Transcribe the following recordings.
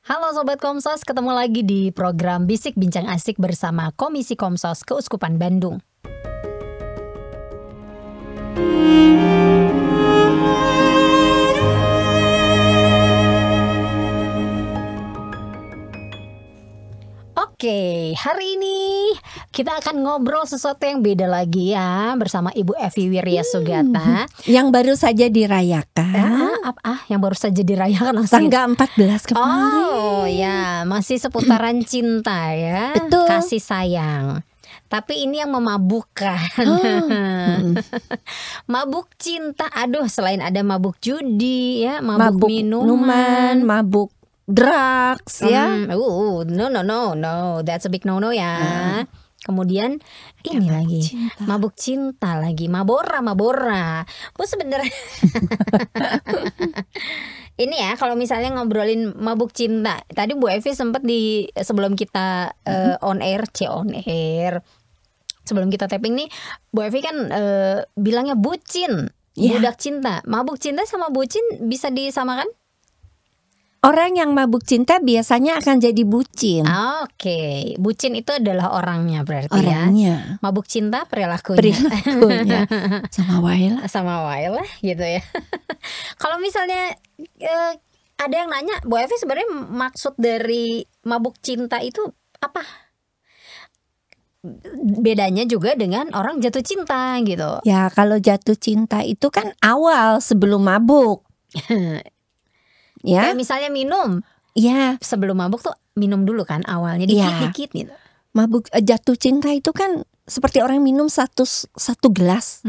Halo Sobat Komsos, ketemu lagi di program Bisik Bincang Asik bersama Komisi Komsos Keuskupan Bandung. Oke, hari ini kita akan ngobrol sesuatu yang beda lagi ya bersama Ibu Evi Wirya Sugata. Yang baru saja dirayakan. Yang baru saja dirayakan tanggal 14 kemarin. Oh ya, masih seputaran cinta ya. Betul. Kasih sayang. Tapi ini yang memabukkan. Mabuk cinta. Aduh, selain ada mabuk judi ya, mabuk minuman, mabuk drugs ya. No, that's a big no ya. Kemudian ini lagi cinta. Mabuk cinta lagi, mabora. Bu sebenarnya ini ya, kalau misalnya ngobrolin mabuk cinta, tadi Bu Evi sempat di sebelum kita on air, sebelum kita tapping nih, Bu Evi kan bilangnya bucin, budak cinta. Mabuk cinta sama bucin bisa disamakan? Orang yang mabuk cinta biasanya akan jadi bucin. Oke, bucin itu adalah orangnya berarti orangnya. Ya. Mabuk cinta perilakunya. Sama wae lah gitu ya. Kalau misalnya ada yang nanya, Bu Evi sebenarnya maksud dari mabuk cinta itu apa? Bedanya juga dengan orang jatuh cinta gitu. Ya, kalau jatuh cinta itu kan awal sebelum mabuk. Ya, kayak misalnya minum. Ya, sebelum mabuk tuh minum dulu kan awalnya dikit-dikit gitu. Mabuk jatuh cinta itu kan seperti orang minum satu gelas.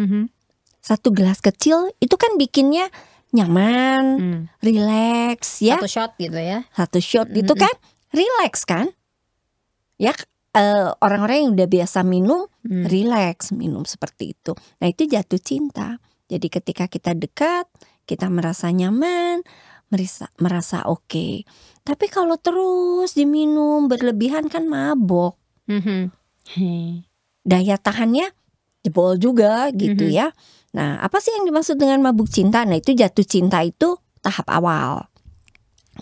Satu gelas kecil itu kan bikinnya nyaman, relax ya. Satu shot gitu ya. Satu shot itu kan relax kan? Ya, orang-orang yang udah biasa minum relax minum seperti itu. Nah, itu jatuh cinta. Jadi ketika kita dekat, kita merasa nyaman, merasa oke. Tapi kalau terus diminum berlebihan kan mabok. Daya tahannya jebol juga gitu ya. Nah, apa sih yang dimaksud dengan mabuk cinta? Nah, itu jatuh cinta itu tahap awal.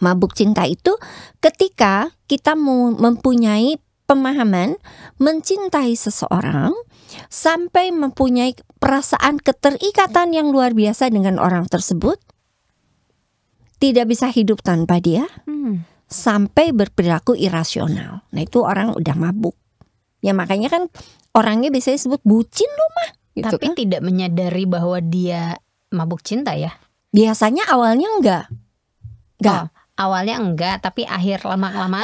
Mabuk cinta itu ketika kita mempunyai pemahaman mencintai seseorang sampai mempunyai perasaan keterikatan yang luar biasa dengan orang tersebut. Tidak bisa hidup tanpa dia, sampai berperilaku irasional. Nah, itu orang udah mabuk. Ya makanya kan orangnya biasanya disebut bucin loh mah. Gitu tapi kan tidak menyadari bahwa dia mabuk cinta ya. Biasanya awalnya enggak. Awalnya enggak, tapi akhir lama-kelamaan.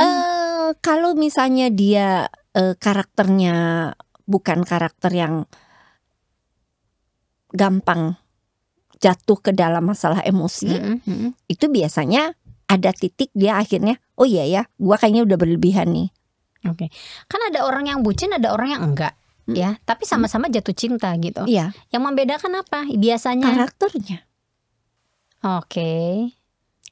Kalau misalnya dia karakternya bukan karakter yang gampang jatuh ke dalam masalah emosi, itu biasanya ada titik dia akhirnya, oh iya ya, gua kayaknya udah berlebihan nih. Oke. Kan ada orang yang bucin, ada orang yang enggak, ya. Tapi sama-sama jatuh cinta gitu. Iya. Yang membedakan apa? Biasanya karakternya. Oke.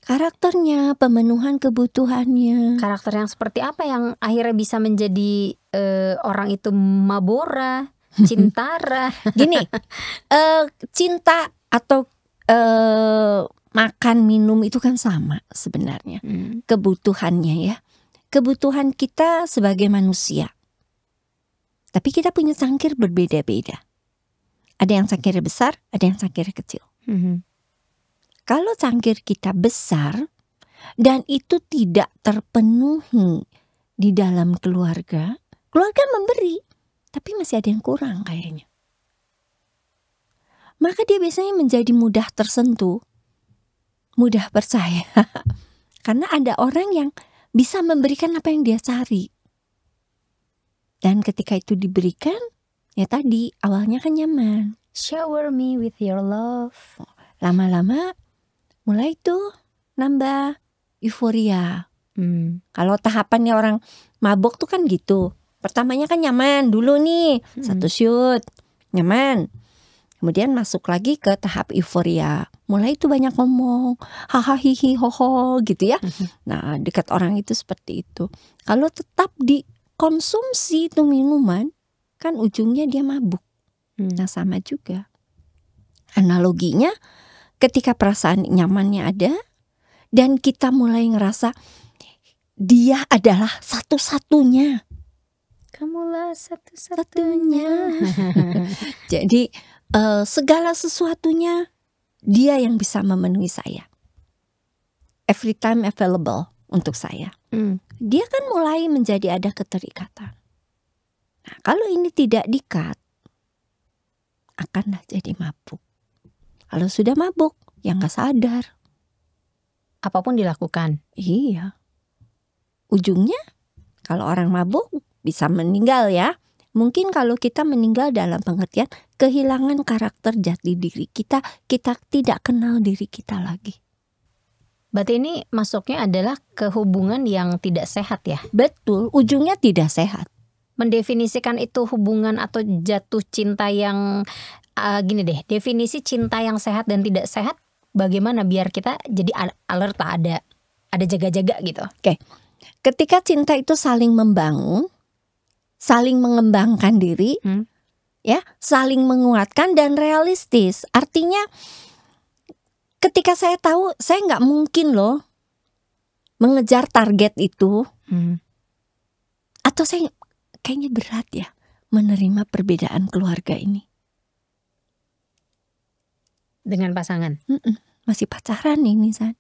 Karakternya, pemenuhan kebutuhannya. Karakter yang seperti apa yang akhirnya bisa menjadi orang itu mabora, cintara? Gini, cinta atau makan minum itu kan sama sebenarnya kebutuhannya ya. Kebutuhan kita sebagai manusia. Tapi kita punya cangkir berbeda-beda. Ada yang cangkir besar, ada yang cangkir kecil. Kalau cangkir kita besar dan itu tidak terpenuhi di dalam keluarga memberi, tapi masih ada yang kurang kayaknya. Maka dia biasanya menjadi mudah tersentuh, mudah percaya. Karena ada orang yang bisa memberikan apa yang dia cari. Dan ketika itu diberikan, ya tadi awalnya kan nyaman. Shower me with your love. Lama-lama mulai tuh nambah euforia. Kalau tahapannya orang mabok tuh kan gitu. Pertamanya kan nyaman dulu nih, satu shoot, nyaman. Kemudian masuk lagi ke tahap euforia. Mulai itu banyak ngomong, haha hihi hoho gitu ya. Nah, dekat orang itu seperti itu. Kalau tetap dikonsumsi itu minuman, kan ujungnya dia mabuk. Nah, sama juga. Analoginya, ketika perasaan nyamannya ada, dan kita mulai ngerasa dia adalah satu-satunya. Kamulah satu-satunya. Jadi segala sesuatunya dia yang bisa memenuhi saya. Every time available untuk saya. Dia kan mulai menjadi ada keterikatan. Nah, kalau ini tidak di-cut, akanlah jadi mabuk. Kalau sudah mabuk, ya nggak sadar. Apapun dilakukan. Iya. Ujungnya kalau orang mabuk bisa meninggal ya. Mungkin kalau kita meninggal dalam pengertian kehilangan karakter jati diri kita, kita tidak kenal diri kita lagi. Berarti ini masuknya adalah ke hubungan yang tidak sehat ya? Betul, ujungnya tidak sehat. Mendefinisikan itu hubungan atau jatuh cinta yang gini deh, definisi cinta yang sehat dan tidak sehat bagaimana biar kita jadi alert, ada jaga-jaga gitu. Oke. Ketika cinta itu saling membangun, saling mengembangkan diri, ya, saling menguatkan dan realistis. Artinya ketika saya tahu saya nggak mungkin loh mengejar target itu, atau saya kayaknya berat ya menerima perbedaan keluarga ini. Dengan pasangan? Masih pacaran ini, San.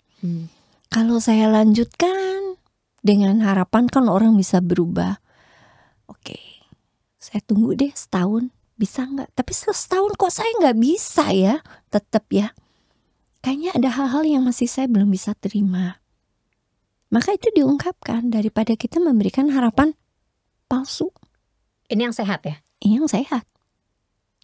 Kalau saya lanjutkan dengan harapan kan orang bisa berubah. Oke, saya tunggu deh setahun, bisa nggak? Tapi setahun kok saya nggak bisa ya, tetap ya. Kayaknya ada hal-hal yang masih saya belum bisa terima. Maka itu diungkapkan daripada kita memberikan harapan palsu. Ini yang sehat ya? Ini yang sehat.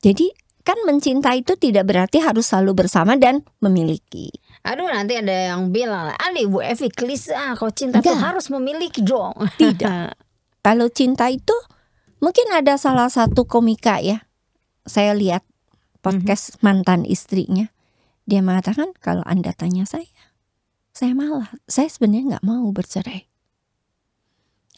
Jadi kan mencinta itu tidak berarti harus selalu bersama dan memiliki. Aduh, nanti ada yang bilang, Ibu Evi klise, kalau cinta tuh harus memiliki dong. Tidak. Kalau cinta itu mungkin ada salah satu komika ya. Saya lihat podcast mantan istrinya. Dia mengatakan kalau Anda tanya saya sebenarnya nggak mau bercerai.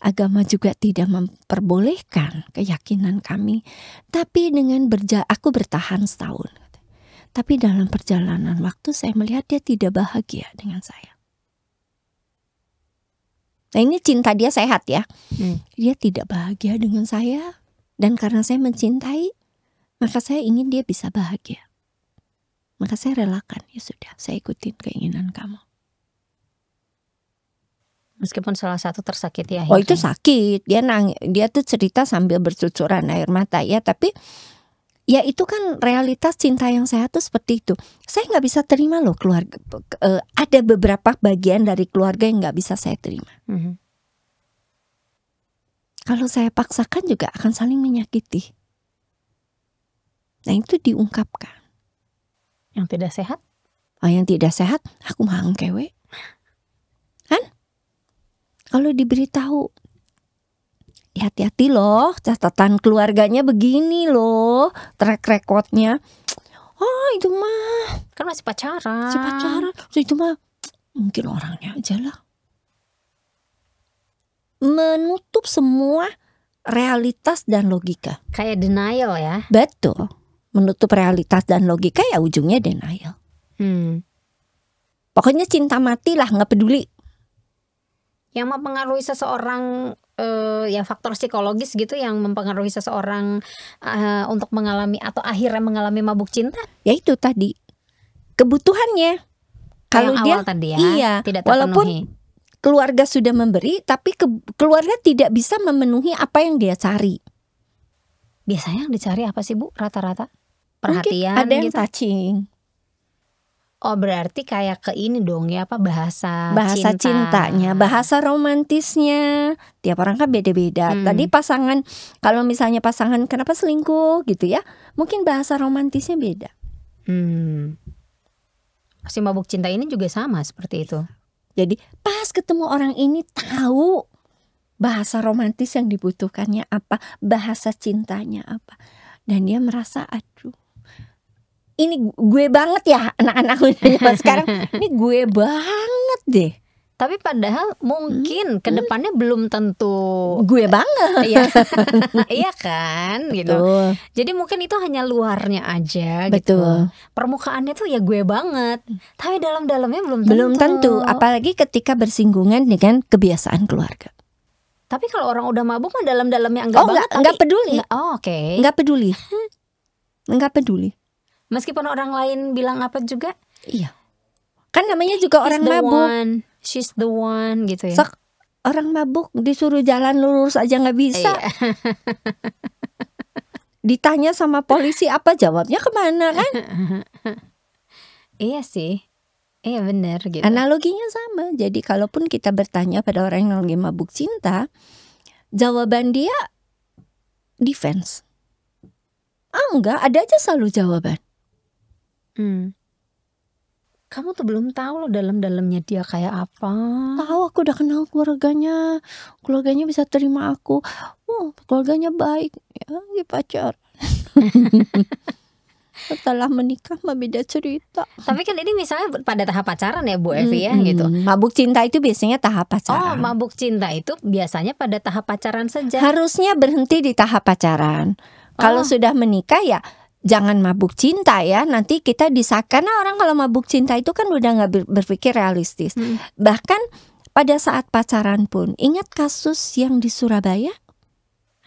Agama juga tidak memperbolehkan keyakinan kami. Tapi dengan aku bertahan setahun. Tapi dalam perjalanan waktu saya melihat dia tidak bahagia dengan saya. Nah, ini cinta dia sehat ya. Dia tidak bahagia dengan saya. Dan karena saya mencintai, maka saya ingin dia bisa bahagia. Maka saya relakan, ya sudah, saya ikutin keinginan kamu. Meskipun salah satu tersakiti akhirnya. Oh, itu sakit. Dia tuh cerita sambil bercucuran air mata ya. Tapi ya itu kan realitas cinta yang sehat tuh seperti itu. Saya nggak bisa terima loh keluarga. Ada beberapa bagian dari keluarga yang nggak bisa saya terima. Kalau saya paksakan juga akan saling menyakiti. Nah, itu diungkapkan. Yang tidak sehat? Yang tidak sehat, aku mangkewe. Kan? Kalau diberitahu, hati-hati loh, catatan keluarganya begini loh, track recordnya. Oh, itu mah kan masih pacaran. Itu mah mungkin orangnya aja lah. Menutup semua realitas dan logika. Kayak denial ya. Betul. Menutup realitas dan logika ya ujungnya denial. Pokoknya cinta mati lah, gak peduli. Yang mempengaruhi seseorang, ya faktor psikologis gitu yang mempengaruhi seseorang untuk mengalami atau akhirnya mengalami mabuk cinta. Ya itu tadi, kebutuhannya. Kalau dia tadi ya, iya, tidak terpenuhi. Walaupun keluarga sudah memberi, tapi keluarga tidak bisa memenuhi apa yang dia cari. Biasanya yang dicari apa sih Bu rata-rata? Perhatian. Mungkin ada yang gitu? touching. Oh, berarti kayak ke ini dong ya, apa bahasa cintanya, bahasa romantisnya. Tiap orang kan beda-beda. Tadi pasangan, kalau misalnya pasangan kenapa selingkuh gitu ya, mungkin bahasa romantisnya beda. Si mabuk cinta ini juga sama seperti itu. Jadi pas ketemu orang ini tahu bahasa romantis yang dibutuhkannya apa, bahasa cintanya apa, dan dia merasa aduh, ini gue banget ya anak-anak muda sekarang. Ini gue banget deh. Tapi padahal mungkin kedepannya belum tentu gue banget. Iya, iya kan, gitu. Betul. Jadi mungkin itu hanya luarnya aja, gitu. Betul. Permukaannya tuh ya gue banget, tapi dalam-dalamnya belum tentu. Belum tentu, apalagi ketika bersinggungan dengan kebiasaan keluarga. Tapi kalau orang udah mabuk mah dalam-dalamnya enggak banget. Enggak peduli. Oke. Enggak peduli. Enggak peduli. Meskipun orang lain bilang apa juga. Iya. Kan namanya juga orang He's the mabuk. one, she's the one gitu ya. Sok orang mabuk disuruh jalan lurus aja nggak bisa. Iya. Ditanya sama polisi apa jawabnya kemana kan? Iya sih. Iya benar gitu. Analoginya sama. Jadi kalaupun kita bertanya pada orang yang lagi mabuk cinta, jawaban dia defense. Enggak, ada aja selalu jawaban. Kamu tuh belum tahu loh dalam-dalamnya dia kayak apa. Tahu, aku udah kenal keluarganya. Keluarganya bisa terima aku. Keluarganya baik. Ya, pacar. Setelah menikah mah beda cerita. Tapi kan ini misalnya pada tahap pacaran ya Bu Evi ya gitu. Mabuk cinta itu biasanya tahap pacaran. Mabuk cinta itu biasanya pada tahap pacaran saja. Harusnya berhenti di tahap pacaran. Kalau sudah menikah ya jangan mabuk cinta ya. Nanti kita karena orang kalau mabuk cinta itu kan udah nggak berpikir realistis. Bahkan pada saat pacaran pun, ingat kasus yang di Surabaya?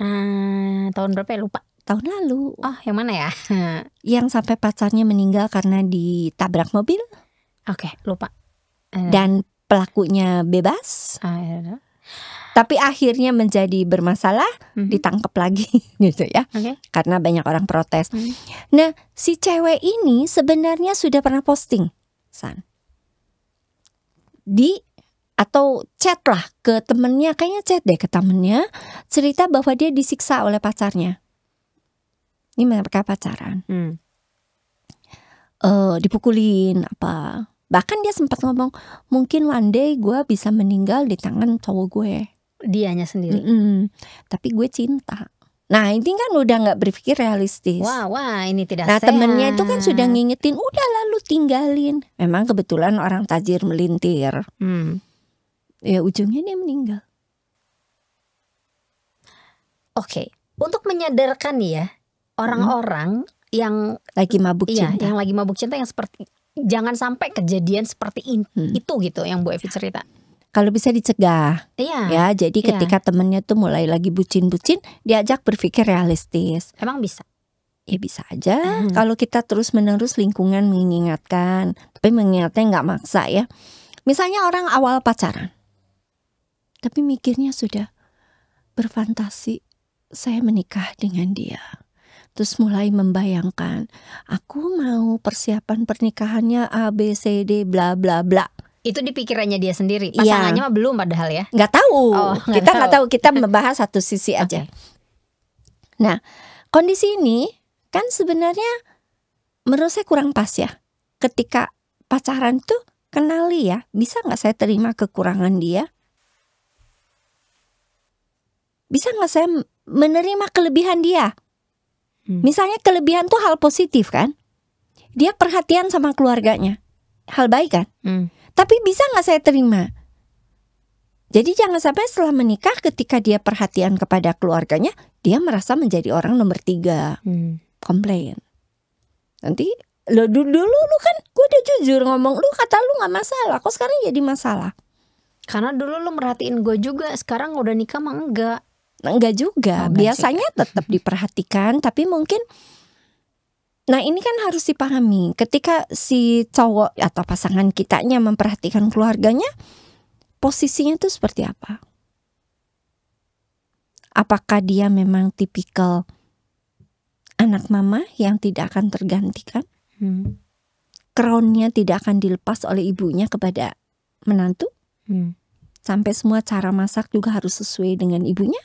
Tahun berapa ya, lupa. Tahun lalu. Yang mana ya? Yang sampai pacarnya meninggal karena ditabrak mobil. Oke, lupa. Dan pelakunya bebas. Tapi akhirnya menjadi bermasalah, ditangkap lagi gitu ya. Karena banyak orang protes. Nah, si cewek ini sebenarnya sudah pernah posting, San. Atau chat lah ke temennya, kayaknya chat deh ke temennya, cerita bahwa dia disiksa oleh pacarnya. Ini mereka pacaran. Dipukulin apa. Bahkan dia sempat ngomong, mungkin one day gue bisa meninggal di tangan cowok gue. Dianya sendiri. Tapi gue cinta. Nah ini kan udah gak berpikir realistis. Wah ini tidak sehat. Nah temennya itu kan sudah ngingetin, udah lalu tinggalin. Memang kebetulan orang tajir melintir. Ya ujungnya dia meninggal. Oke, untuk menyadarkan ya orang-orang yang lagi mabuk cinta. Yang lagi mabuk cinta yang seperti, jangan sampai kejadian seperti itu gitu yang Bu Evi cerita. Kalau bisa dicegah, ya. Jadi ketika temennya tuh mulai lagi bucin-bucin, diajak berpikir realistis. Emang bisa? Ya bisa aja. Kalau kita terus-menerus lingkungan mengingatkan, tapi mengingatnya nggak maksa ya. Misalnya orang awal pacaran, tapi mikirnya sudah berfantasi, saya menikah dengan dia. Terus mulai membayangkan, aku mau persiapan pernikahannya A, B, C, D, bla bla bla. Itu di pikirannya dia sendiri. Pasangannya mah belum padahal ya. Nggak tahu. Kita nggak tahu. Kita membahas satu sisi aja. Nah, kondisi ini kan sebenarnya menurut saya kurang pas ya. Ketika pacaran tuh kenali ya, bisa nggak saya terima kekurangan dia? Bisa nggak saya menerima kelebihan dia? Misalnya kelebihan tuh hal positif kan? Dia perhatian sama keluarganya, hal baik kan? Tapi bisa gak saya terima? Jadi jangan sampai setelah menikah ketika dia perhatian kepada keluarganya, dia merasa menjadi orang nomor 3. Komplain. Nanti dulu lu kan gue udah jujur ngomong, lu kata lu gak masalah, kok sekarang jadi masalah? Karena dulu lu merhatiin gue juga, sekarang udah nikah mah enggak. Enggak juga, biasanya tetap diperhatikan, tapi mungkin. Nah ini kan harus dipahami. Ketika si cowok atau pasangan kitanya memperhatikan keluarganya, posisinya tuh seperti apa? Apakah dia memang tipikal anak mama yang tidak akan tergantikan? Crownnya tidak akan dilepas oleh ibunya kepada menantu? Sampai semua cara masak juga harus sesuai dengan ibunya?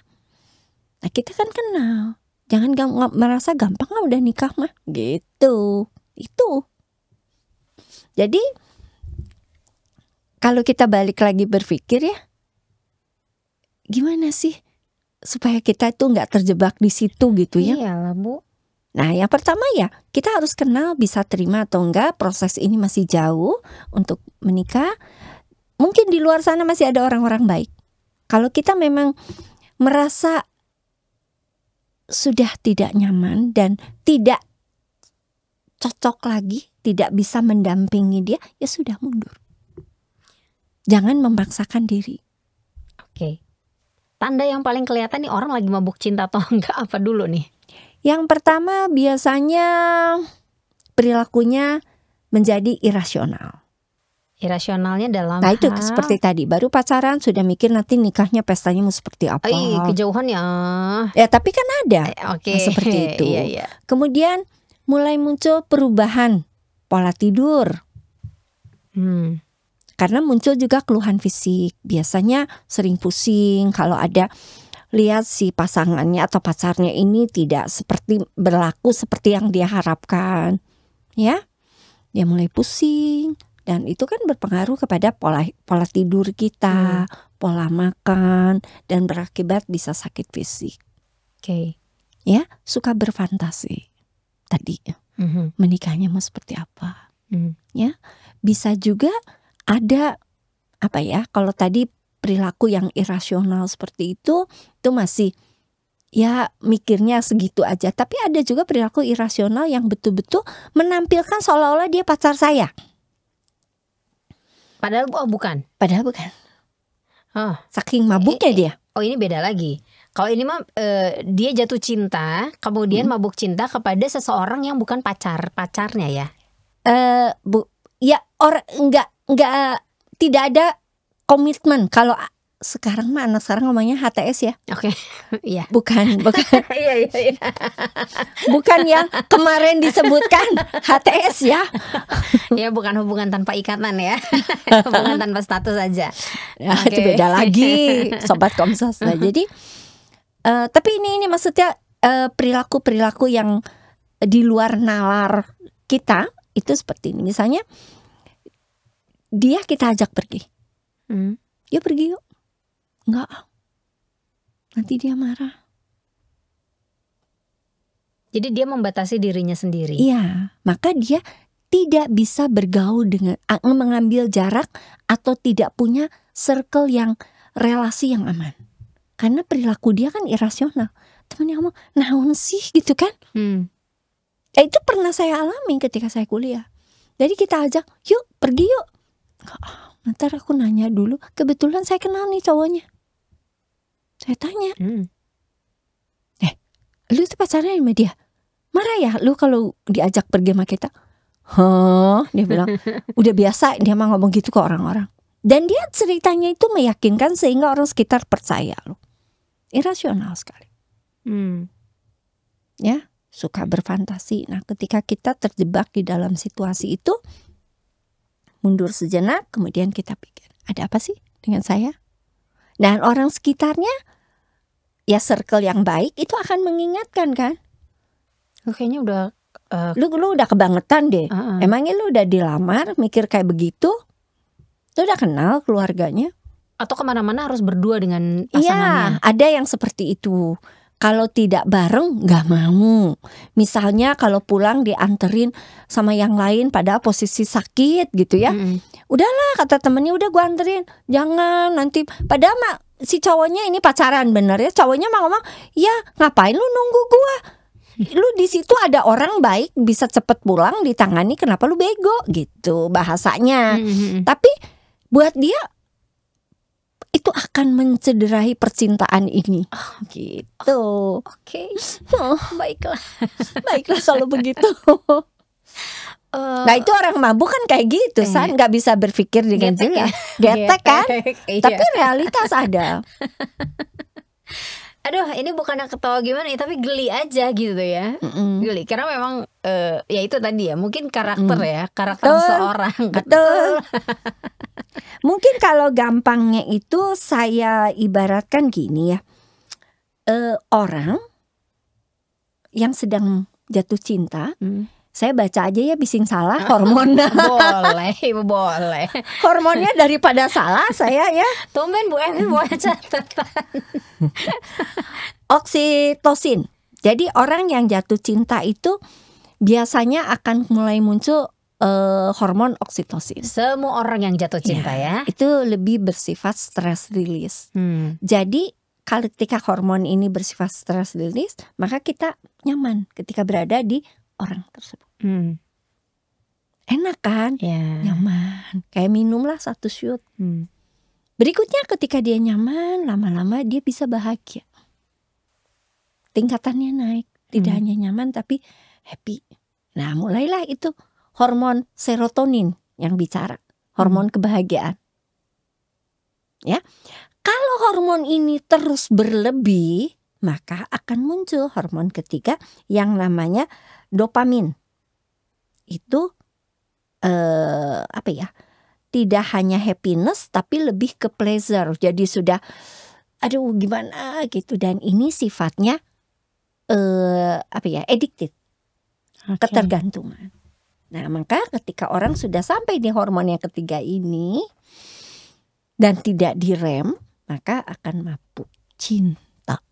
Nah kita kan kenal. Jangan merasa gampang lah udah nikah mah gitu. Itu. Jadi kalau kita balik lagi berpikir ya, gimana sih supaya kita itu gak terjebak di situ gitu ya. Iyalah Bu. Nah yang pertama ya, kita harus kenal bisa terima atau enggak proses ini masih jauh untuk menikah. mungkin di luar sana masih ada orang-orang baik. Kalau kita memang merasa sudah tidak nyaman dan tidak cocok lagi, tidak bisa mendampingi dia, ya sudah mundur. Jangan memaksakan diri. Oke. Tanda yang paling kelihatan nih orang lagi mabuk cinta atau enggak apa dulu nih? Yang pertama biasanya perilakunya menjadi irasional. Irasionalnya dalam Nah itu hal seperti tadi, baru pacaran sudah mikir nanti nikahnya pestanya mau seperti apa. kejauhan ya. Ya tapi kan ada Oke. seperti itu. Iya. Kemudian mulai muncul perubahan pola tidur. Karena muncul juga keluhan fisik. Biasanya sering pusing kalau ada lihat si pasangannya atau pacarnya ini tidak berlaku seperti yang dia harapkan. Ya, dia mulai pusing. Dan itu kan berpengaruh kepada pola tidur kita, pola makan, dan berakibat bisa sakit fisik. Oke. Ya, suka berfantasi tadi. Menikahnya mau seperti apa? Ya, bisa juga ada apa ya? Kalau tadi perilaku yang irasional seperti itu masih ya mikirnya segitu aja. Tapi ada juga perilaku irasional yang betul-betul menampilkan seolah-olah dia pacar saya. Padahal bukan. Saking mabuknya dia. Oh ini beda lagi. Kalau ini mah dia jatuh cinta, kemudian mabuk cinta kepada seseorang yang bukan pacarnya ya. Enggak tidak ada komitmen. Kalau sekarang mah anak sekarang ngomongnya HTS ya. Oke. Iya. Bukan. Iya. Bukan yang kemarin disebutkan HTS ya. Ya bukan hubungan tanpa ikatan ya. Hubungan tanpa status aja. Ya, itu beda lagi sobat Komsos. Nah, jadi tapi ini maksudnya perilaku yang di luar nalar kita itu seperti ini. Misalnya dia kita ajak pergi. Yuk pergi yuk. Enggak. Nanti dia marah. Jadi dia membatasi dirinya sendiri. Iya, maka dia tidak bisa bergaul dengan mengambil jarak atau tidak punya circle yang relasi yang aman. Karena perilaku dia kan irasional. Temennya ngomong, naon sih gitu kan? Itu pernah saya alami ketika saya kuliah. Jadi kita ajak, yuk pergi yuk. Ntar aku nanya dulu. Kebetulan saya kenal nih cowoknya. Saya tanya, lu tuh pacarnya sama dia? Marah ya lu kalau diajak pergi sama kita? Dia bilang, udah biasa dia mah ngomong gitu ke orang-orang. Dan dia ceritanya itu meyakinkan sehingga orang sekitar percaya loh. Irasional sekali. Ya, suka berfantasi. Nah ketika kita terjebak di dalam situasi itu, mundur sejenak, kemudian kita pikir, ada apa sih dengan saya? Dan orang sekitarnya, ya circle yang baik itu akan mengingatkan kan. Kayaknya udah lu udah kebangetan deh. Emangnya lu udah dilamar mikir kayak begitu? Lu udah kenal keluarganya? Atau kemana-mana harus berdua dengan pasangannya? Iya, ada yang seperti itu. Kalau tidak bareng gak mau. Misalnya kalau pulang dianterin sama yang lain pada posisi sakit gitu ya. Udahlah kata temennya, udah gua anterin. Jangan nanti. Padahal si cowoknya ini pacaran bener ya. Cowoknya mah ngomong, ya ngapain lu nunggu gua? Lu di situ ada orang baik bisa cepet pulang ditangani, kenapa lu bego gitu bahasanya. Tapi buat dia itu akan mencederai percintaan ini. Gitu. Oke. Baiklah kalau begitu. Nah itu orang mabuk kan kayak gitu, San, nggak bisa berpikir dengan jelas. Getek kan? Tapi realitas ada. Aduh, ini bukan ketawa gimana ya, tapi geli aja gitu ya. Geli, karena memang ya itu tadi ya, mungkin karakter ya, karakter seseorang. Betul. Mungkin kalau gampangnya itu saya ibaratkan gini ya, orang yang sedang jatuh cinta, saya baca aja ya bising salah hormonnya. Boleh. Hormonnya daripada salah saya ya. Tumben Bu Emi bawa catatan. Oksitosin. Jadi orang yang jatuh cinta itu biasanya akan mulai muncul hormon oksitosin. Semua orang yang jatuh cinta ya. Itu lebih bersifat stress release. Jadi ketika hormon ini bersifat stress release, maka kita nyaman ketika berada di orang tersebut. Enak kan? Nyaman. Kayak minumlah 1 shot. Berikutnya ketika dia nyaman, lama-lama dia bisa bahagia. Tingkatannya naik. Tidak hanya nyaman tapi happy. Nah, mulailah itu hormon serotonin yang bicara. Hormon kebahagiaan. Ya. Kalau hormon ini terus berlebih, maka akan muncul hormon ketiga yang namanya dopamin. Itu tidak hanya happiness tapi lebih ke pleasure. Jadi sudah aduh gimana gitu, dan ini sifatnya addicted. Ketergantungan. Nah, maka ketika orang sudah sampai di hormon yang ketiga ini dan tidak direm, maka akan mabuk cinta.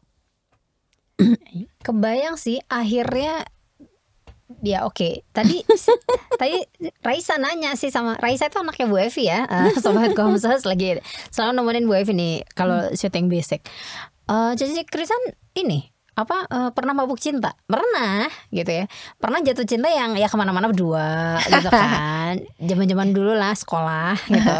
Kebayang sih akhirnya. Ya oke. Tadi Raisa nanya sih, sama Raisa itu anaknya Bu Evi ya. Sobat Komsos lagi selalu nemenin Bu Evi nih kalau syuting basic. Jadi Krisan ini pernah mabuk cinta? Pernah gitu ya. Pernah jatuh cinta yang ya kemana-mana berdua gitu kan. Zaman-zaman dulu lah sekolah gitu.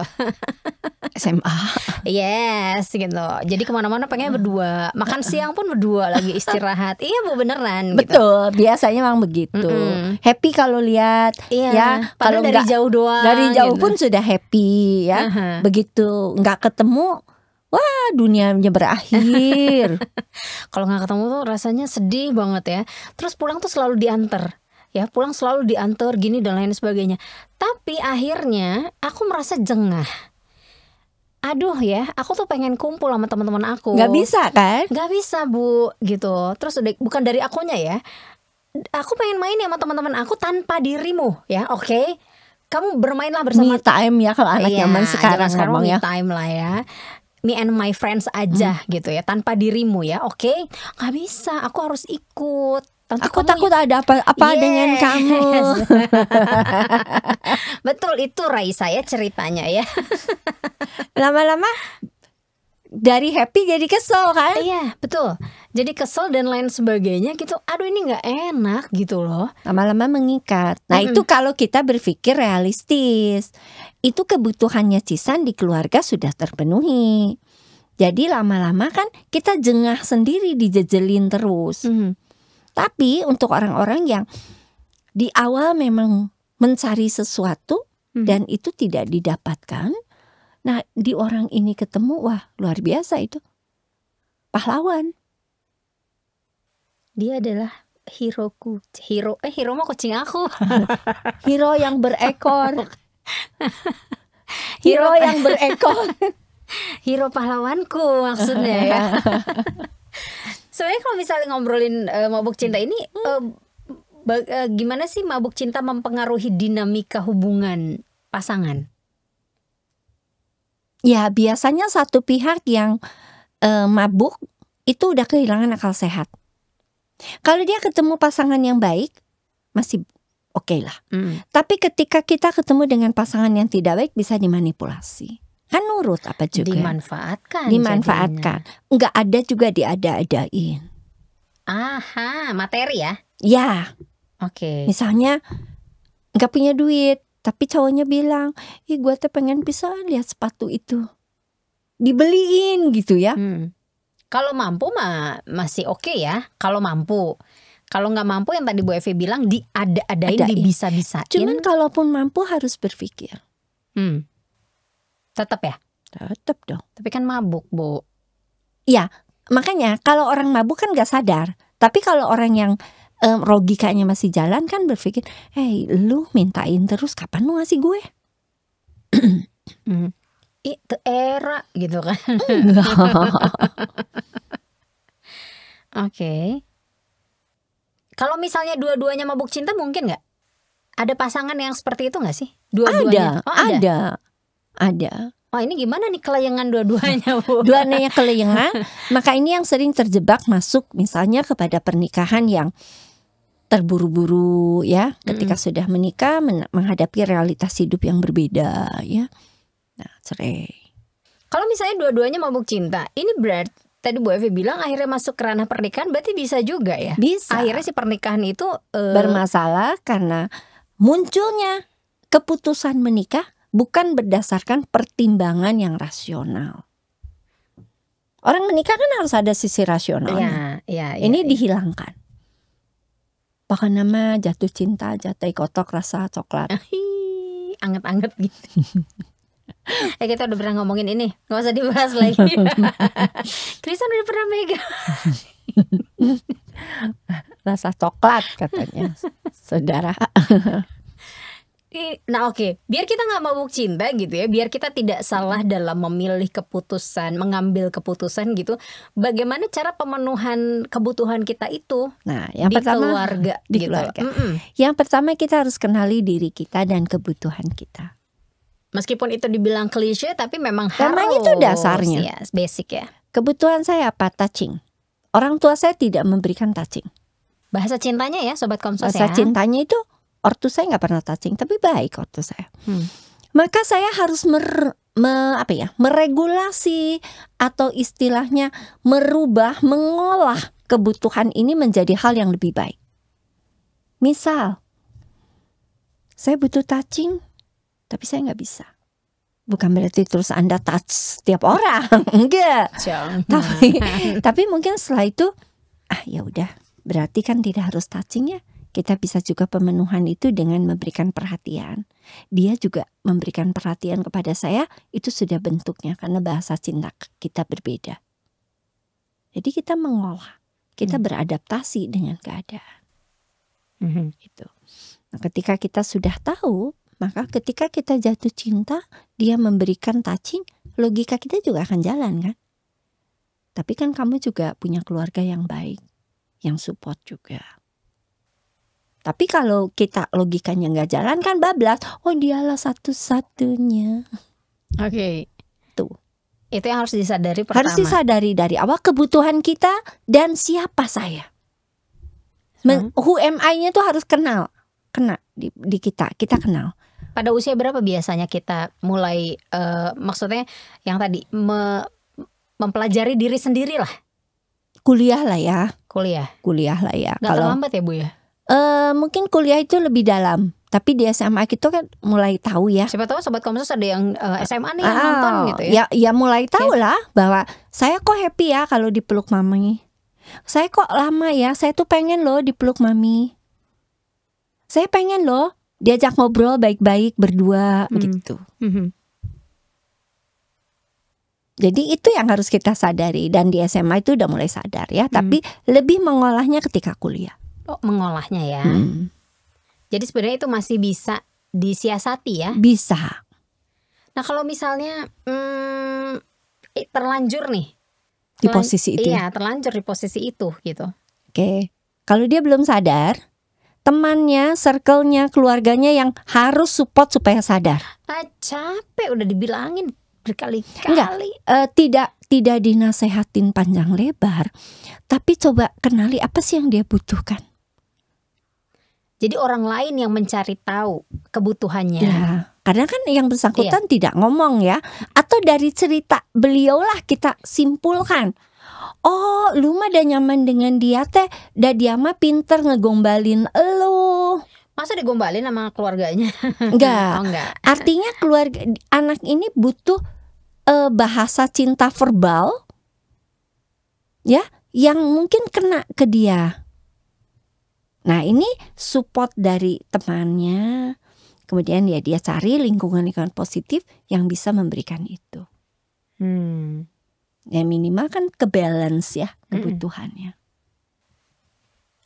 SMA. Yes gitu. Jadi kemana-mana pengen berdua. Makan siang pun berdua lagi istirahat. Iya Bu, beneran gitu. Betul, biasanya memang begitu. Happy kalau lihat ya. Kalau dari jauh doang. Dari jauh gitu. pun sudah happy ya. Begitu nggak ketemu, wah dunianya berakhir. Kalau nggak ketemu tuh rasanya sedih banget ya. Terus pulang tuh selalu diantar. Ya, pulang selalu diantar gini dan lain sebagainya. Tapi akhirnya aku merasa jengah. Aduh ya, aku tuh pengen kumpul sama teman-teman aku. Gak bisa kan? Gak bisa Bu, gitu. Terus bukan dari akunya ya. Aku pengen main ya sama teman-teman aku tanpa dirimu ya, oke? Kamu bermainlah bersama. Me time ya kalau anak zaman sekarang ngomongnya. Me time lah ya. Me and my friends aja gitu ya, tanpa dirimu ya, oke? Gak bisa, aku harus ikut. Aku takut ada apa dengan kamu. Betul, itu Raisa ya ceritanya ya. Lama-lama dari happy jadi kesel kan? Iya betul. Jadi kesel dan lain sebagainya gitu. Aduh ini gak enak gitu loh. Lama-lama mengikat. Nah itu kalau kita berpikir realistis, itu kebutuhannya Cisan di keluarga sudah terpenuhi. Jadi lama-lama kan kita jengah sendiri, dijejelin terus. Tapi untuk orang-orang yang di awal memang mencari sesuatu dan itu tidak didapatkan, nah di orang ini ketemu, wah luar biasa itu. Pahlawan. Dia adalah heroku. Hero mah kucing aku. Hero yang berekor. Hero yang berekor. Hero pahlawanku maksudnya ya. Sebenarnya kalau misalnya ngobrolin mabuk cinta ini, gimana sih mabuk cinta mempengaruhi dinamika hubungan pasangan? Ya biasanya satu pihak yang mabuk itu udah kehilangan akal sehat. Kalau dia ketemu pasangan yang baik masih oke lah. Tapi ketika kita ketemu dengan pasangan yang tidak baik bisa dimanipulasi. Kan nurut apa juga. Dimanfaatkan. Enggak ada juga diada-adain. Aha, materi ya? Ya. Oke. Misalnya enggak punya duit, tapi cowoknya bilang, ih gue tuh pengen bisa lihat sepatu itu. Dibeliin gitu ya. Kalau mampu mah masih oke ya. Kalau mampu. Kalau nggak mampu yang tadi Bu Evi bilang diada-adain, dibisa-bisain. Cuman kalaupun mampu harus berpikir. Tetap ya? Tetap dong. Tapi kan mabuk Bu. Ya makanya kalau orang mabuk kan gak sadar. Tapi kalau orang yang logikanya masih jalan kan berpikir, hey lu mintain terus kapan lu ngasih gue? Itu era gitu kan. Oke. Kalau misalnya dua-duanya mabuk cinta mungkin gak? Ada pasangan yang seperti itu gak sih? Dua-duanya? Ada. Oh ini gimana nih kelayangan dua-duanya Bu? Dua-duanya kelayangan. Maka ini yang sering terjebak masuk misalnya kepada pernikahan yang terburu-buru ya, ketika sudah menikah menghadapi realitas hidup yang berbeda ya. Nah, cerai. Kalau misalnya dua-duanya mabuk cinta, ini berarti tadi Bu Evi bilang akhirnya masuk ke ranah pernikahan, berarti bisa juga ya? Bisa. Akhirnya si pernikahan itu bermasalah karena munculnya keputusan menikah bukan berdasarkan pertimbangan yang rasional. Orang menikah kan harus ada sisi rasionalnya. Ini dihilangkan. Pakai nama jatuh cinta, jatuh kotok rasa coklat. Anget-anget gitu. Kita udah pernah ngomongin ini, nggak usah dibahas lagi. Krisan udah pernah megang. Rasa coklat katanya, saudara. Nah oke, biar kita nggak mabuk cinta gitu ya, biar kita tidak salah dalam memilih keputusan, mengambil keputusan gitu. Bagaimana cara pemenuhan kebutuhan kita itu? Nah, yang di pertama keluarga, di gitu. keluarga. Yang pertama kita harus kenali diri kita dan kebutuhan kita. Meskipun itu dibilang klise, tapi memang harus. Itu dasarnya. Ya, basic ya. Kebutuhan saya apa? Touching. Orang tua saya tidak memberikan touching. Bahasa cintanya ya, Sobat Komsos ya. Bahasa cintanya itu, ortu saya nggak pernah touching, tapi baik ortu saya. Maka saya harus meregulasi atau istilahnya merubah, mengolah kebutuhan ini menjadi hal yang lebih baik. Misal, saya butuh touching, tapi saya nggak bisa. Bukan berarti terus Anda touch setiap orang, enggak. Tapi mungkin setelah itu, ya udah, berarti kan tidak harus touching ya. Kita bisa juga pemenuhan itu dengan memberikan perhatian. Dia juga memberikan perhatian kepada saya, itu sudah bentuknya karena bahasa cinta kita berbeda. Jadi kita mengolah, kita beradaptasi dengan keadaan. Gitu. Nah, ketika kita sudah tahu, maka ketika kita jatuh cinta, dia memberikan touching, logika kita juga akan jalan kan. Tapi kan kamu juga punya keluarga yang baik, yang support juga. Tapi kalau kita logikanya nggak jalan kan bablas. Oh dialah satu-satunya. Oke. Tuh. Itu yang harus disadari pertama. Harus disadari dari awal kebutuhan kita dan siapa saya. Who am I-nya tuh harus kena di kita kenal. Pada usia berapa biasanya kita mulai maksudnya yang tadi mempelajari diri sendiri lah? Kuliah lah ya. Kuliah lah ya. Gak terlambat ya Bu ya? Mungkin kuliah itu lebih dalam. Tapi di SMA itu kan mulai tahu ya. Siapa tahu Sobat Komsos ada yang SMA nih yang nonton gitu ya. Ya mulai tahu lah bahwa saya kok happy ya kalau dipeluk mami. Saya kok lama ya, saya tuh pengen loh dipeluk mami. Saya pengen loh diajak ngobrol baik-baik berdua gitu. Jadi itu yang harus kita sadari. Dan di SMA itu udah mulai sadar ya. Tapi lebih mengolahnya ketika kuliah. Oh, mengolahnya ya. Jadi sebenarnya itu masih bisa disiasati ya. Bisa. Nah kalau misalnya terlanjur nih di posisi itu. Iya, terlanjur di posisi itu gitu. Oke. Kalau dia belum sadar, temannya, circle-nya, keluarganya yang harus support supaya sadar. Capek udah dibilangin berkali-kali. Enggak, tidak dinasehatin panjang lebar, tapi coba kenali apa sih yang dia butuhkan. Jadi orang lain yang mencari tahu kebutuhannya. Ya, karena kan yang bersangkutan tidak ngomong ya, atau dari cerita beliau lah kita simpulkan. Oh, lu mah udah nyaman dengan dia teh, dia mah pinter ngegombalin elu. Masa digombalin sama keluarganya? Enggak. Artinya keluarga anak ini butuh bahasa cinta verbal, ya, yang mungkin kena ke dia. Nah ini support dari temannya, kemudian dia cari lingkungan positif yang bisa memberikan itu. Ya minimal kan ke-balance ya kebutuhannya.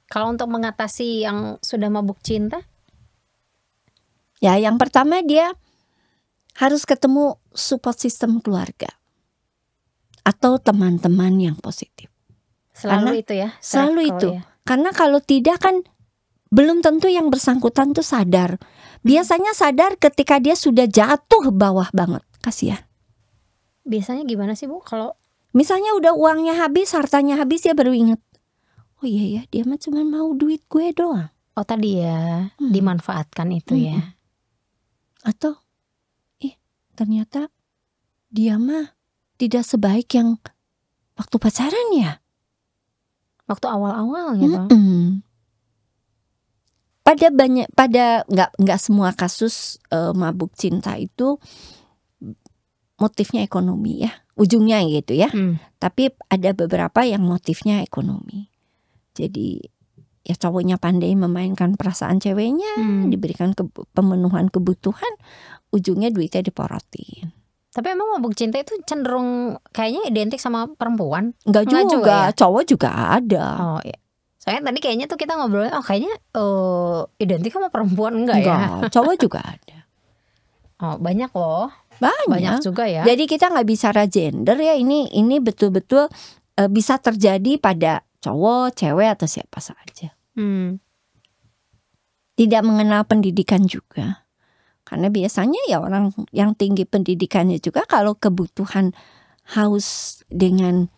Kalau untuk mengatasi yang sudah mabuk cinta? Ya yang pertama dia harus ketemu support system keluarga atau teman-teman yang positif. Selalu itu ya? Selalu itu. Ya. Karena kalau tidak kan belum tentu yang bersangkutan tuh sadar. Biasanya sadar ketika dia sudah jatuh bawah banget. Kasihan. Biasanya gimana sih Bu kalau? Misalnya udah uangnya habis, hartanya habis, dia baru ingat. oh iya ya, dia mah cuma mau duit gue doang. Oh tadi ya, dimanfaatkan itu ya. Atau ternyata dia mah tidak sebaik yang waktu pacaran ya. Waktu awal-awal gitu. Pada nggak semua kasus mabuk cinta itu motifnya ekonomi ya, ujungnya gitu ya. Tapi ada beberapa yang motifnya ekonomi. Jadi ya cowoknya pandai memainkan perasaan ceweknya, diberikan pemenuhan kebutuhan, ujungnya duitnya diporotin. Tapi emang mabuk cinta itu cenderung kayaknya identik sama perempuan? Enggak juga, ya? cowok juga ada. Oh iya. Soalnya tadi kayaknya tuh kita ngobrolnya, kayaknya identik sama perempuan enggak ya? Cowok juga ada. Oh banyak loh. Banyak juga ya. Jadi kita nggak bicara gender ya, ini betul-betul bisa terjadi pada cowok, cewek atau siapa saja. Tidak mengenal pendidikan juga. Karena biasanya ya orang yang tinggi pendidikannya juga kalau kebutuhan haus dengan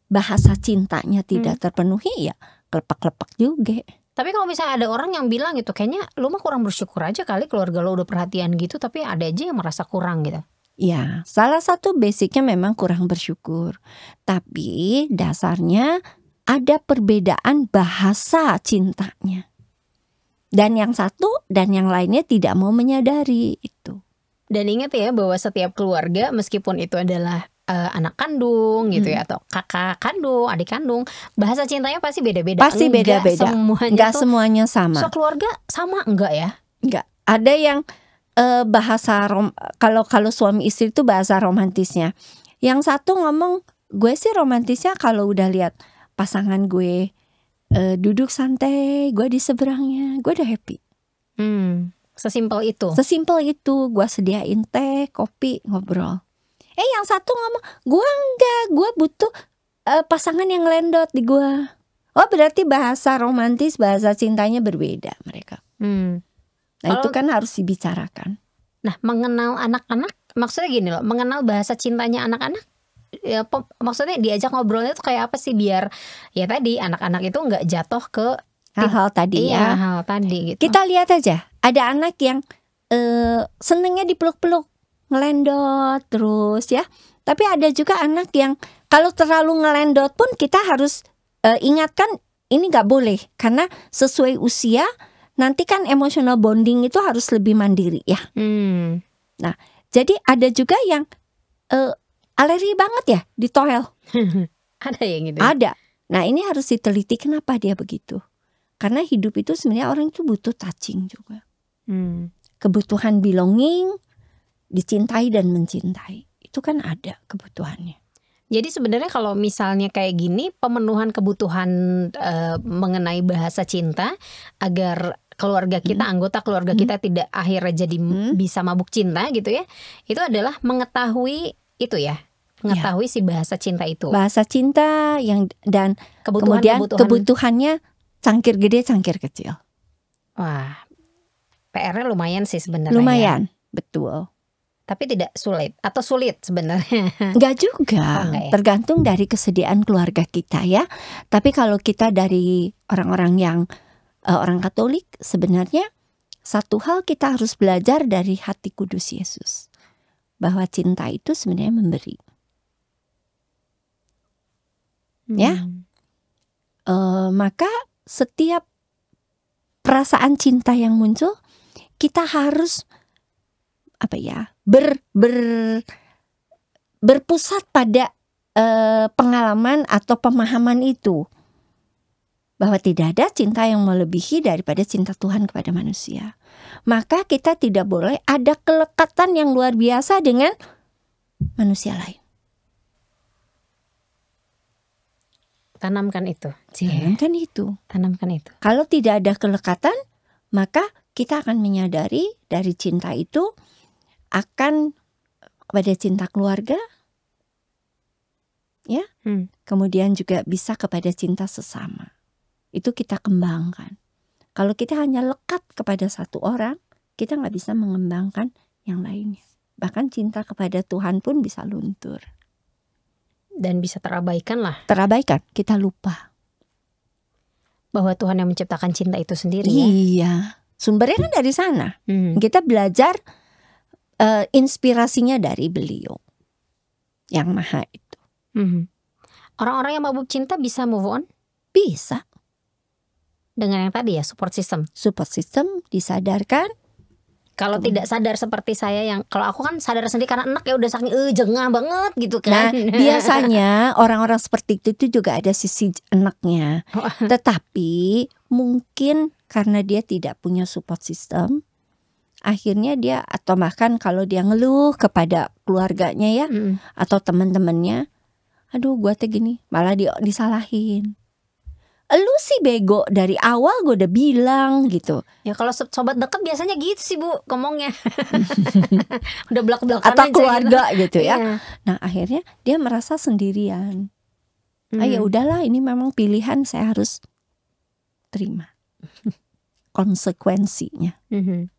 bahasa cintanya tidak terpenuhi ya kelepak-kelepak juga. Tapi kalau misalnya ada orang yang bilang gitu, kayaknya lu mah kurang bersyukur aja kali keluarga lu udah perhatian gitu, tapi ada aja yang merasa kurang gitu. Ya, salah satu basicnya memang kurang bersyukur. Tapi dasarnya ada perbedaan bahasa cintanya. Dan yang satu dan yang lainnya tidak mau menyadari itu. Dan ingat ya bahwa setiap keluarga meskipun itu adalah anak kandung gitu ya, atau kakak kandung, adik kandung, bahasa cintanya pasti beda-beda. Pasti beda-beda. Enggak semuanya sama. So keluarga sama enggak ya? Enggak. Ada yang bahasa kalau suami istri itu bahasa romantisnya. Yang satu ngomong, gue sih romantisnya kalau udah lihat pasangan gue duduk santai, gue di seberangnya, gue udah happy. Sesimpel itu. Sesimpel itu, gue sediain teh, kopi, ngobrol. Yang satu ngomong, gue enggak, gue butuh pasangan yang lendot di gue. Oh berarti bahasa romantis, bahasa cintanya berbeda mereka. Nah itu kan harus dibicarakan. Nah mengenal anak-anak, maksudnya gini loh, mengenal bahasa cintanya anak-anak, ya, maksudnya diajak ngobrolnya tuh kayak apa sih biar ya tadi anak-anak itu nggak jatuh ke hal-hal tadi ya. Hal tadi gitu. Kita lihat aja, ada anak yang senengnya dipeluk-peluk, ngelendot terus ya. Tapi ada juga anak yang kalau terlalu ngelendot pun kita harus ingatkan ini nggak boleh karena sesuai usia. Nanti kan emotional bonding itu harus lebih mandiri ya. Nah, jadi ada juga yang alergi banget ya ditoel. Ada yang gitu. Ada. Nah, ini harus diteliti kenapa dia begitu. Karena hidup itu sebenarnya orang itu butuh touching juga. Kebutuhan belonging, dicintai dan mencintai. Itu kan ada kebutuhannya. Jadi sebenarnya kalau misalnya kayak gini, pemenuhan kebutuhan mengenai bahasa cinta agar keluarga kita, anggota keluarga kita tidak akhirnya jadi bisa mabuk cinta gitu ya. Itu adalah mengetahui itu ya. Mengetahui si bahasa cinta itu. Bahasa cinta yang dan kemudian kebutuhannya cangkir gede, cangkir kecil. Wah, PR-nya lumayan sih sebenarnya. Lumayan, betul. Tapi tidak sulit atau sulit sebenarnya? Enggak juga, tergantung dari kesediaan keluarga kita ya. Tapi kalau kita dari orang-orang yang orang Katolik, sebenarnya satu hal kita harus belajar dari hati kudus Yesus, bahwa cinta itu sebenarnya memberi. Ya, maka setiap perasaan cinta yang muncul, kita harus berpusat pada pengalaman atau pemahaman itu, bahwa tidak ada cinta yang melebihi daripada cinta Tuhan kepada manusia. Maka kita tidak boleh ada kelekatan yang luar biasa dengan manusia lain. Tanamkan itu. Tanamkan itu. Kalau tidak ada kelekatan, maka kita akan menyadari dari cinta itu akan kepada cinta keluarga, ya, kemudian juga bisa kepada cinta sesama. Itu kita kembangkan. Kalau kita hanya lekat kepada satu orang, kita nggak bisa mengembangkan yang lainnya. Bahkan cinta kepada Tuhan pun bisa luntur. Dan bisa terabaikan lah. Terabaikan, kita lupa. bahwa Tuhan yang menciptakan cinta itu sendiri ya. Iya, sumbernya kan dari sana. Hmm. Kita belajar inspirasinya dari beliau yang maha itu. Mhm. Orang-orang yang mabuk cinta bisa move on Bisa. dengan yang tadi ya, support system. Support system disadarkan. Kalau tidak sadar seperti saya yang, kalau aku kan sadar sendiri karena enak ya udah saking jengah banget gitu Nah, kan. biasanya orang-orang seperti itu juga ada sisi enaknya. Tetapi mungkin karena dia tidak punya support system, akhirnya dia, atau bahkan kalau dia ngeluh kepada keluarganya ya, Mm. atau teman-temannya, aduh gua teh gini, malah disalahin. Lu sih bego, dari awal gue udah bilang gitu. Ya kalau sobat dekat biasanya gitu sih Bu ngomongnya. Udah belak-belakan Atau aja keluarga gitu ya. Iya. Nah akhirnya dia merasa sendirian. Ya Hmm. udahlah, ini memang pilihan, saya harus terima konsekuensinya. Mhm.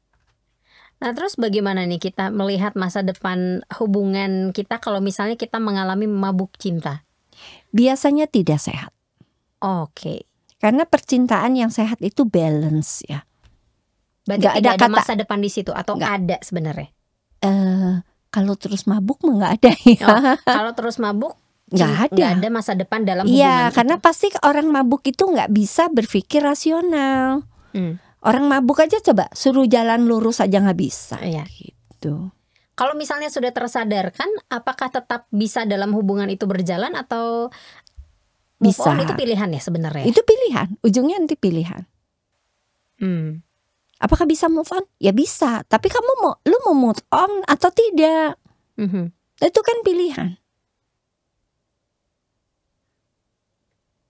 Nah terus bagaimana nih kita melihat masa depan hubungan kita kalau misalnya kita mengalami mabuk cinta? Biasanya tidak sehat. Oke. Karena percintaan yang sehat itu balance ya. Berarti Nggak tidak ada ada kata- masa depan di situ atau Nggak. ada sebenarnya? Kalau terus mabuk mah nggak ada ya. Oh, kalau terus mabuk Nggak ada. masa depan dalam hubungan Iya, itu. karena pasti orang mabuk itu nggak bisa berpikir rasional. Hmm. Orang mabuk aja coba suruh jalan lurus aja nggak bisa. Iya. Gitu. Kalau misalnya sudah tersadarkan, apakah tetap bisa dalam hubungan itu berjalan atau move Bisa. on itu pilihan ya sebenarnya? Itu pilihan, ujungnya nanti pilihan. Hmm. Apakah bisa move on? Ya lu mau move on atau tidak? Mhm. Itu kan pilihan.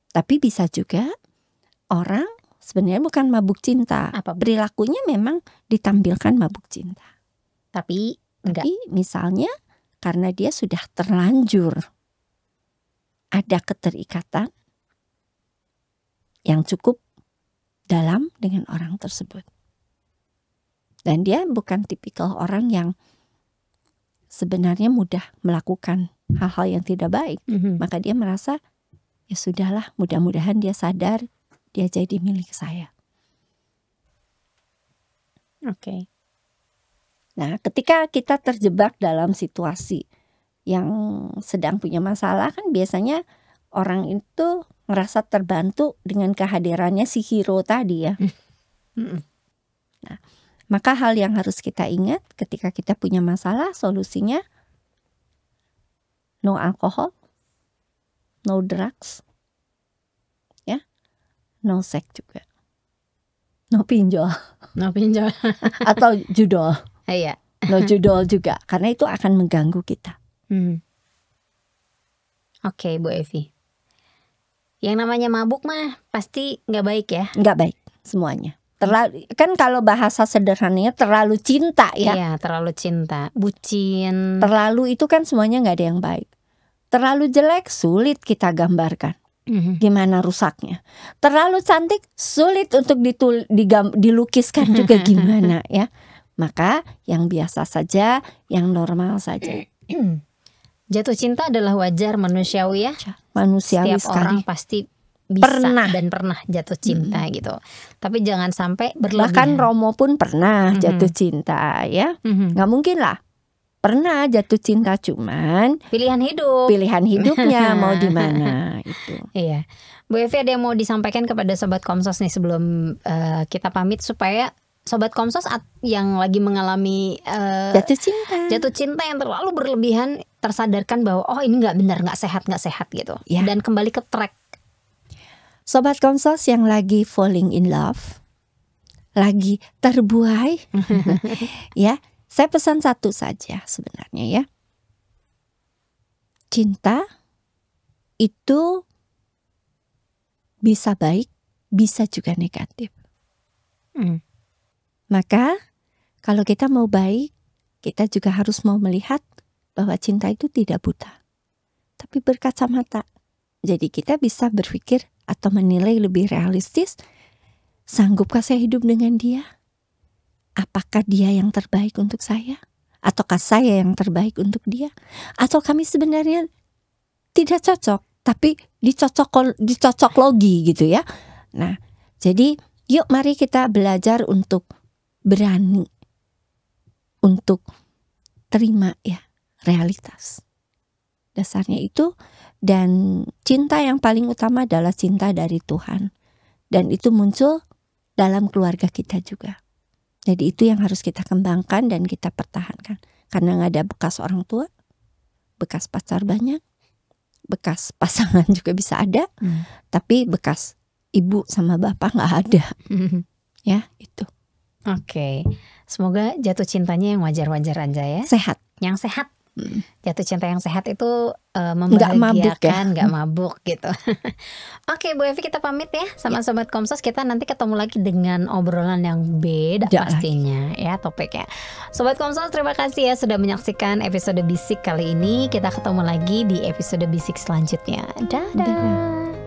Tapi bisa juga orang sebenarnya bukan mabuk cinta. Apa? Perilakunya memang ditampilkan mabuk cinta. Tapi enggak. Tapi misalnya karena dia sudah terlanjur ada keterikatan yang cukup dalam dengan orang tersebut. Dan dia bukan tipikal orang yang sebenarnya mudah melakukan hal-hal yang tidak baik. Mhm. Maka dia merasa, ya sudahlah, mudah-mudahan dia sadar dia jadi milik saya. Oke. Nah, ketika kita terjebak dalam situasi yang sedang punya masalah, kan biasanya orang itu ngerasa terbantu dengan kehadirannya si hero tadi ya. Mhm. Nah, maka hal yang harus kita ingat ketika kita punya masalah, solusinya no alkohol, no drugs, ya, no seks juga, no pinjol No pinjol. atau judol, Iya. no judol juga, karena itu akan mengganggu kita. Oke, Bu Evi. Yang namanya mabuk mah pasti nggak baik ya. Nggak baik semuanya. Terlalu, kan kalau bahasa sederhananya terlalu cinta ya. Iya, terlalu cinta, bucin. Terlalu itu kan semuanya nggak ada yang baik. Terlalu jelek sulit kita gambarkan. Mhm. Gimana rusaknya. Terlalu cantik sulit untuk dilukiskan juga gimana ya. Maka yang biasa saja, yang normal saja. Jatuh cinta adalah wajar, manusiawi ya. Manusiawi Setiap orang sekali. pasti bisa Pernah. dan pernah jatuh cinta gitu. Tapi jangan sampai Bahkan berlebihan. Romo pun pernah Mhm. jatuh cinta ya. Mhm. Nggak mungkin lah. Pernah jatuh cinta, cuman Pilihan hidup. pilihan hidupnya mau di mana itu. Iya. Bu Evi, ada yang mau disampaikan kepada Sobat Komsos nih sebelum kita pamit, supaya Sobat Komsos yang lagi mengalami Jatuh cinta. jatuh cinta yang terlalu berlebihan tersadarkan bahwa oh ini nggak benar, nggak sehat gitu. Ya. Dan kembali ke track. Sobat Komsos yang lagi falling in love, lagi terbuai, ya, saya pesan satu saja sebenarnya ya. Cinta itu bisa baik, bisa juga negatif. Hmm. Maka kalau kita mau baik, kita juga harus mau melihat bahwa cinta itu tidak buta, tapi berkacamata. Jadi kita bisa berpikir atau menilai lebih realistis, sanggupkah saya hidup dengan dia? Apakah dia yang terbaik untuk saya? Ataukah saya yang terbaik untuk dia? Atau kami sebenarnya tidak cocok, tapi dicocok logi gitu ya. Nah, Jadi yuk mari kita belajar untuk berani, untuk terima ya realitas. Dasarnya itu, dan cinta yang paling utama adalah cinta dari Tuhan. Dan itu muncul dalam keluarga kita juga. Jadi itu yang harus kita kembangkan dan kita pertahankan. Karena gak ada bekas orang tua, bekas pacar banyak, bekas pasangan juga bisa ada, tapi bekas ibu sama bapak gak ada. Ya itu. Oke. Semoga jatuh cintanya yang wajar-wajar aja ya. Sehat. Yang sehat. Jatuh cinta yang sehat itu membahagiakan, nggak mabuk gitu. Oke, Bu Evi, kita pamit ya sama Sobat Komsos. Kita nanti ketemu lagi dengan obrolan yang beda pastinya ya topiknya. Sobat Komsos, terima kasih ya sudah menyaksikan episode Bisik kali ini. Kita ketemu lagi di episode Bisik selanjutnya. Dadah.